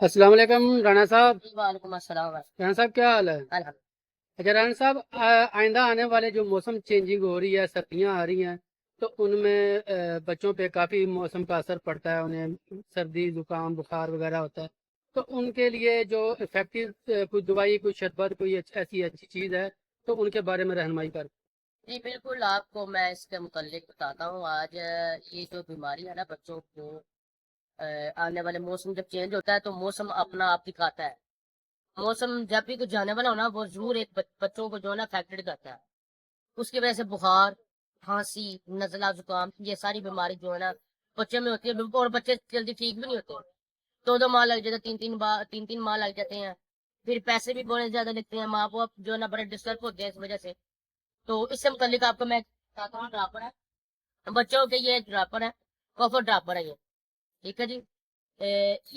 السلام علیکم رانا صاحب۔ وعلیکم السلام رانا صاحب کیا حال ہے؟ الحمد اچھا رانا صاحب، آئندہ آنے والے جو موسم چینجنگ ہو رہی ہے، سردیاں آ رہی ہیں، تو ان میں بچوں پہ کافی موسم کا اثر پڑتا ہے، انہیں سردی زکام بخار وغیرہ ہوتا ہے، تو ان کے لیے جو افیکٹو کوئی دوائی، کوئی شربت، کوئی ایسی اچھی چیز ہے تو ان کے بارے میں رہنمائی کر۔ جی بالکل، آپ کو میں اس کے متعلق بتاتا ہوں۔ آج یہ جو بیماری ہے نا بچوں کو، آنے والے موسم جب چینج ہوتا ہے تو موسم اپنا آپ دکھاتا ہے۔ موسم جب بھی کچھ جانے والا ہو نا، وہ ضرور ایک بچوں کو جو ہے نا افیکٹڈ کرتا ہے۔ اس کی وجہ سے بخار، کھانسی، نزلہ، زکام، یہ ساری بیماری جو ہے نا بچے میں ہوتی ہے، اور بچے جلدی ٹھیک بھی نہیں ہوتے۔ 2 ماہ لگ جاتے ہیں، 3 ماہ لگ جاتے ہیں۔ پھر پیسے بھی بہت زیادہ لگتے ہیں، ماں باپ جو ہے نا بڑے ڈسٹرب ہوتے ہیں اس وجہ سے۔ تو اس سے متعلق آپ کو میں بتاتا ہوں، ڈراپر ہے بچوں کے، یہ ڈراپر ہے، کافر ڈراپر ہے یہ، ٹھیک ہے جی۔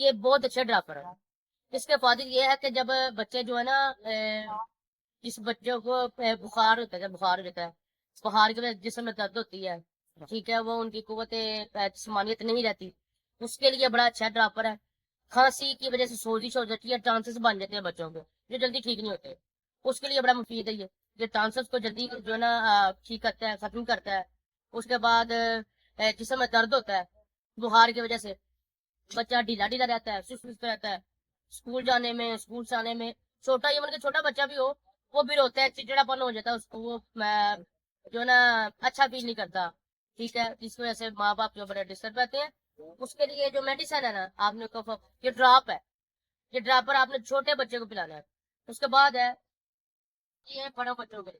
یہ بہت اچھا ڈراپر ہے۔ اس کے فائدے یہ ہے کہ جب بچے جو ہے نا، جس بچوں کو بخار ہوتا ہے، بخار ہو جاتا ہے، بخار کی وجہ سے جسم میں درد ہوتی ہے، ٹھیک ہے، وہ ان کی قوت جسمانیت نہیں رہتی، اس کے لیے بڑا اچھا ڈراپر ہے۔ کھانسی کی وجہ سے سوزش ہو جاتی ہے، ٹانسز بن جاتے ہیں بچوں کے، جو جلدی ٹھیک نہیں ہوتے، اس کے لیے بڑا مفید ہے یہ ٹانسز کو جلدی جو ہے نا ٹھیک کرتا ہے، ختم کرتا ہے۔ اس کے بعد جسم میں درد ہوتا ہے بخار کی وجہ سے، بچہ ڈھیلا ڈھیلا رہتا ہے، سست سست رہتا ہے، اسکول جانے میں، اسکول سے آنے میں، چھوٹا ایون کہ چھوٹا بچہ بھی ہو وہ بھی روتا ہے، چڑچڑا پن ہو جاتا ہے اس کو، وہ جو ہے نا اچھا فیل نہیں کرتا، ٹھیک ہے، جس وجہ سے ماں باپ جو بڑے ڈسٹرب رہتے ہیں۔ اس کے لیے جو میڈیسن ہے نا، آپ نے یہ ڈراپ ہے، یہ ڈراپر آپ نے چھوٹے بچے کو پلانا ہے۔ اس کے بعد ہے یہ بڑوں بچوں کے لیے،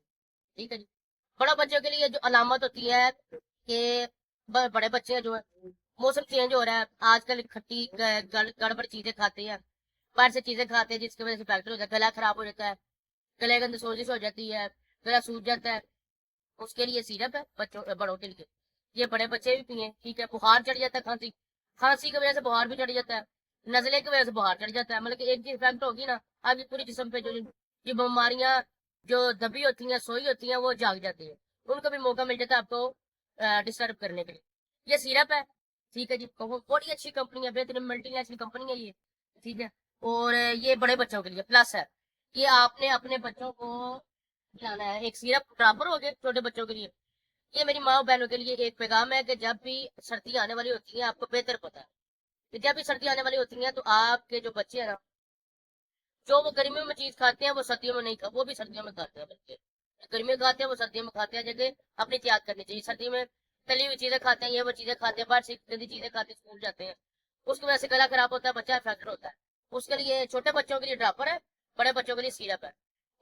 ٹھیک ہے جی۔ بڑوں بچوں کے لیے جو علامت ہوتی ہے کہ بڑے بچے جو ہے، موسم چینج ہو رہا ہے آج کل، کھٹی گڑبڑ چیزیں کھاتے ہیں، باہر سے چیزیں کھاتے ہیں، جس کی وجہ سے فیکٹر ہو جاتا ہے، گلا خراب ہو جاتا ہے، گلے کے اندر سوزش ہو جاتی ہے، گلا سوج جاتا ہے۔ اس کے لیے سیرپ ہے بچوں بڑوں کے لیے، یہ بڑے بچے بھی پیئیں، ٹھیک ہے۔ بخار چڑھ جاتا ہے، کھانسی، کھانسی کی وجہ سے بخار بھی چڑھ جاتا ہے، نزلے کی وجہ سے بخار چڑھ جاتا ہے، مطلب کہ ایک چیز افیکٹ ہوگی نا، آپ کی پوری جسم پہ جو یہ بیماریاں جو دبی ہوتی ہیں، سوئی ہوتی ہیں، وہ جاگ جاتی ہیں، ان کو بھی موقع مل جاتا ہے آپ کو ڈسٹرب کرنے کے لیے۔ یہ سیرپ ہے، ٹھیک ہے جی، بڑی اچھی کمپنی ہے، بہترین ملٹی نیشنل کمپنی ہے یہ، ٹھیک ہے۔ اور یہ بڑے بچوں کے لیے پلس ہے، یہ آپ نے اپنے بچوں کو کھلانا ہے۔ ایک سیرپ ڈراپر ہو گئے چھوٹے بچوں کے لیے، یہ میری ماں بہنوں کے لیے ایک پیغام ہے کہ جب بھی سردی آنے والی ہوتی ہے، آپ کو بہتر پتا ہے کہ جب بھی سردی آنے والی ہوتی ہیں تو آپ کے جو بچے ہیں نا، جو وہ گرمیوں میں چیز کھاتے ہیں وہ سردیوں میں نہیں وہ بھی سردیوں میں کھاتے ہیں بچے، گرمیوں میں کھاتے ہیں وہ سردیوں میں کھاتے ہیں، جگہ اپنی احتیاط کرنی چاہیے۔ سردی میں تلی ہوئی چیزیں کھاتے ہیں، یہ وہ چیزیں کھاتے ہیں، باہر سے گندی چیزیں کھاتے ہیں، اسکول جاتے ہیں، اس کی وجہ سے گلا خراب ہوتا ہے، بچہ افیکٹ ہوتا ہے۔ اس کے لیے چھوٹے بچوں کے لیے ڈراپر ہے، بڑے بچوں کے لیے سیرپ ہے،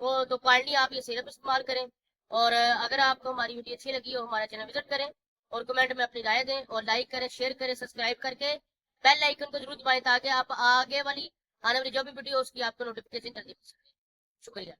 وہ تو کائنڈلی آپ یہ سیرپ استعمال کریں۔ اور اگر آپ کو ہماری ویڈیو اچھی لگی ہو، ہمارا چینل وزٹ کریں، اور کمنٹ میں اپنی رائے دیں، اور لائک کریں، شیئر کریں، سبسکرائب کر کے بیل آئیکن کو ضرور دبائیں تاکہ آپ آگے والی آنے والی جو بھی ویڈیو اس کی آپ کو نوٹیفکیشن جلدی مل سکے۔ شکریہ۔